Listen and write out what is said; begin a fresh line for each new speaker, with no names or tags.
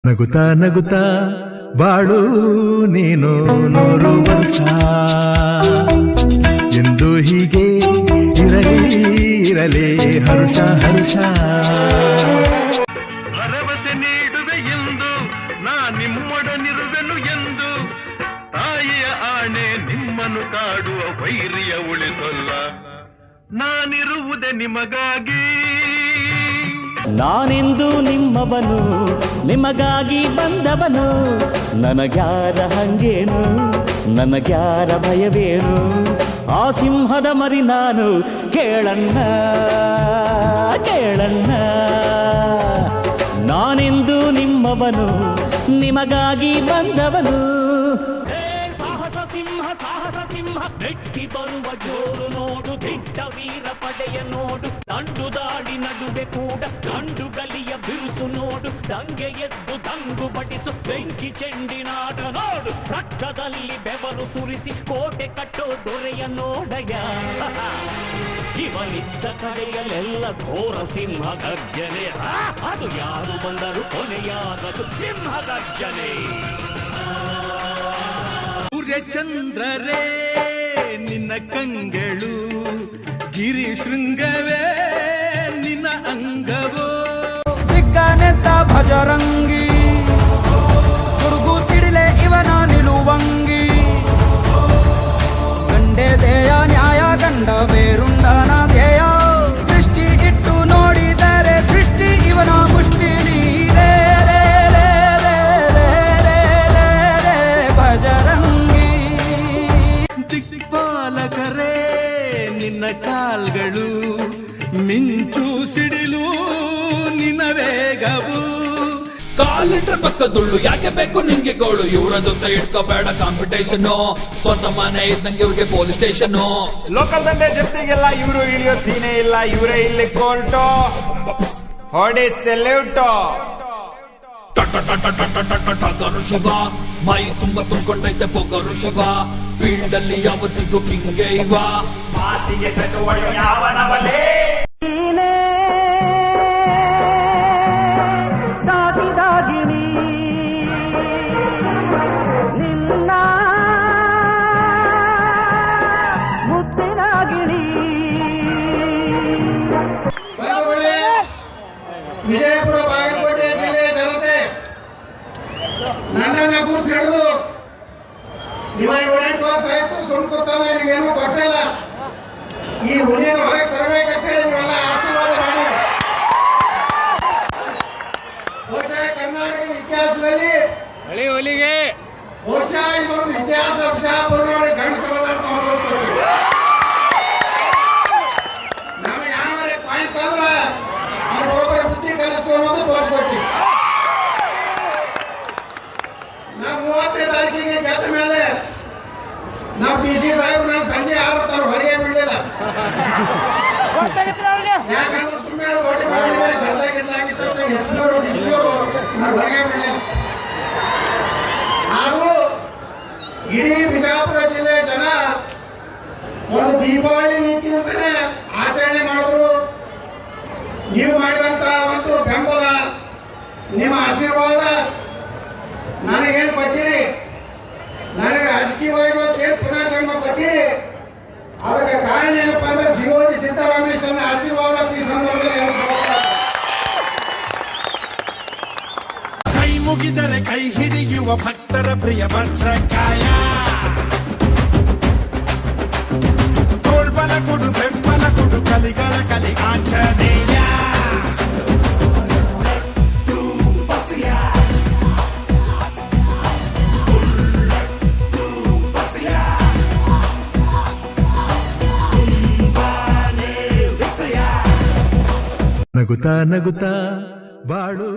ನಗುತ್ತಾ ನಗುತ್ತಾ ಬಾಳು ನೀನು 100 ವರ್ಷ ಎಂದು ಹೀಗೆ ಇರಲಿ ಇರಲಿ ಹರುಷ ಹರುಷ.
ಭರವಸೆ ನೀಡುವೆ ಎಂದು ನಾ ನಿಮ್ಮೊಡನಿರುವೆನು ಎಂದು ತಾಯಿಯ ಆಣೆ ನಿಮ್ಮನ್ನು ಕಾಡುವ ವೈರಿಯ ಉಳಿಸಲ್ಲ. ನಾನಿರುವುದೇ ನಿಮಗಾಗಿ,
ನಾನೆಂದು ನಿಮ್ಮವನು, ನಿಮಗಾಗಿ ಬಂದವನು. ನನಗ್ಯಾರ ಹಂಗೇನು, ನನಗ್ಯಾರ ಭಯವೇನು. ಆ ಸಿಂಹದ ಮರಿ ನಾನು, ಕೇಳಣ್ಣ ಕೇಳಣ್ಣ. ನಾನೆಂದು ನಿಮ್ಮವನು, ನಿಮಗಾಗಿ ಬಂದವನು. ಸಾಹಸ ಸಿಂಹ, ಸಾಹಸ ಸಿಂಹ, ಬೆಟ್ಟಿ ಬರುವ ಜೋರು ನೋಡು. ದಿಟ್ಟ ವೀರ ಪಡೆಯ ನೋಡು, ದಂಡು ದಾಳಿ ನಡುವೆ ಕೂಡ ಗಂಡು ಗಲಿಯ ಬಿರುಸು ನೋಡು. ದಂಗೆ ಎದ್ದು ದಂಗು ಬಡಿಸು, ಬೆಂಕಿ ಚೆಂಡಿನಾಡ ನೋಡು. ರಕ್ತದಲ್ಲಿ ಬೆವರು ಸುರಿಸಿ ಕೋಟೆ ಕಟ್ಟೋ ದೊರೆಯ ನೋಡಯ. ಇವನಿದ್ದ ಕಡೆಯಲ್ಲೆಲ್ಲ ಘೋರ ಸಿಂಹ ಗರ್ಜನೆ. ಅದು ಯಾರು ಬಂದರು ಕೊನೆಯಾಗದು ಸಿಂಹ ಗರ್ಜನೆ.
ಸೂರ್ಯಚಂದ್ರರೇ ನಿನ್ನ ಕಂಗಳು, ಗಿರಿ ಶೃಂಗವೇ ನಿನ್ನ ಅಂಗವೋ.
ದಿಗ್ಗನೆತ್ತ ಭಜರಂಗಿ, ಗುರುಗು ಸಿಡಿಲೆ ಇವನ ನಿಲುವಂಗಿ. ಗಂಡೆ ದೇಯ ನ್ಯಾಯ ಗಂಡ ಬೇರುಂಡನ ಧ್ಯೇಯ. ದೃಷ್ಟಿ ಇಟ್ಟು ನೋಡಿದರೆ ಸೃಷ್ಟಿ ಇವನ ಮುಷ್ಟಿ ನೀರೇ. ಭಜರಂಗಿ
ದಿಕ್ಪಾಲಕರೇ ನಿನ್ನ ಕಾಲ್ಗಳು, ಮಿಂಚು ಸಿಡಿಲು ನಿನ್ನ ವೇಗವು.
ಕಾಲಿಟ್ರೆ ಪಕ್ಕದುಳ್ಳು ಯಾಕೆ ಬೇಕು ನಿಂಗೆ ಗೋಳು. ಇವರ ಜೊತೆ ಇಟ್ಕೋಬೇಡ ಕಾಂಪಿಟೇಷನ್, ಸ್ವಂತ ಮನೆ ಇದ್ದಂಗೆ ಇವ್ರಿಗೆ ಪೊಲೀಸ್ ಸ್ಟೇಷನ್.
ಲೋಕಲ್ ದಂಧೆ ಜೊತೆಗೆಲ್ಲ ಇವರು ಇಳಿಯೋ ಸೀನೆ ಇಲ್ಲ. ಇವರೇ ಇಲ್ಲಿ ಕೋರ್ಟು ಹೊಡಿ ಸೆಲ್ಯೂಟು.
ಟಗರು ಶವ ಮೈ ತುಂಬ ತುಂಬಿಕೊಂಡೈತೆ ಪೊಗರು ಶವ. ಫೀಲ್ಡ್ ಅಲ್ಲಿ ಯಾವತ್ತಿಗೂ ಕಿಂಗೆ ಇವ.
ಮಾಸಿಗೆ ಸೆಟುವಳು ಯಾವನ ಬಲೆ.
ದಾಗಿದಾಗಿನಿ ನಿನ್ನ ಮುತ್ತಿನಾಗಿಣಿ.
ವಿಜಯಪುರ ಬಾಗಲಕೋಟೆ ಜಿಲ್ಲೆಯ ಜನತೆ ನನ್ನನ್ನು ಗುರುತು ಹಿಡಿದು ನಿಮ್ಮ 7-8 ವರ್ಷ ಆಯ್ತು ಸುಮ್ಕೊತಾನೆ, ನೀವೇನು ಕೊಟ್ಟಿಲ್ಲ. ಈ ಹುಲಿಯನ್ನು ಹೊರಗೆ ತರಬೇಕಂತ ಹೇಳಿ ನೀವೆಲ್ಲ ಆಶೀರ್ವಾದ ಮಾಡಿ. ಬಹುಶಃ ಕರ್ನಾಟಕದ ಇತಿಹಾಸದಲ್ಲಿ ಬಹುಶಃ ಇದೊಂದು ಇತಿಹಾಸ. ಬಿಜಾಪುರನವರಿಗೆ ಗಂಡಸರದಾರ್ಥ ಅನುಭವಿಸ್ತಾರೆ. ನಮಗೆ ಯಾವರೇ ಪಾಯಿಂಟ್ ಅಂದ್ರೆ ಅವ್ರೊಬ್ಬರ ಬುದ್ಧಿ ಕಲಿಸ್ತು ಅನ್ನೋದು ತೋರಿಸ್ಕೊಡ್ತೀವಿ. ನಾವು 30ನೇ ತಾರೀಕಿಗೆ ಗೆದ್ದ ಮೇಲೆ ನಾವು PC ಸಾಹೇಬ್ ನಾನು ಸಂಜೆ 6 ತಾನು ಹೊರಗೆ ಬಿಡಲಿಲ್ಲ. ಯಾಕಂದ್ರೆ ಸುಮ್ಮನೆ ಓಟಿ ಮಾಡಿದ್ರೆ ಸದ್ದಾಗಿದ್ದಾಗಿತ್ತು ನಾನು ಹೊರಗೆ ಬಿಡಲಿಲ್ಲ. ಹಾಗೂ ಇಡೀ ಬಿಜಾಪುರ ಜಿಲ್ಲೆಯ ಜನ ಒಂದು ದೀಪಾವಳಿ ನೀತಿ ಅಂತಾನೆ ಆಚರಣೆ ಮಾಡಿದ್ರು. ನೀವು ಮಾಡಿದಂತ ಒಂದು ಬೆಂಬಲ, ನಿಮ್ಮ ಆಶೀರ್ವಾದ ನನಗೇನು ಕೊಟ್ಟಿರಿ, ನನಗೆ ರಾಜಕೀಯವಾಗಿ ಏನು ಪುನರ್ಜನ್ಮ ಕೊಟ್ಟಿರಿ, ಅದಕ್ಕೆ ಕಾರಣ ಏನಪ್ಪ ಅಂದ್ರೆ ಶಿವೋಜಿ ಸಿದ್ದರಾಮೇಶ್ವರನ ಆಶೀರ್ವಾದ ಈ ಸಂದರ್ಭದಲ್ಲಿ.
ಕೈ ಮುಗಿದರೆ ಕೈ ಹಿಡಿಯುವ ಭಕ್ತರ ಪ್ರಿಯ ವಜ್ರಕಾಯ. ತೋಳ್ಬಲ ಕೊಡು ಬೆಂಬಲ ಕೊಡು ಕಲಿಗಳ ಕಲಿ ಆಂಜನೇಯ. ನಗುತ್ತಾ ನಗುತ್ತಾ ಬಾಳು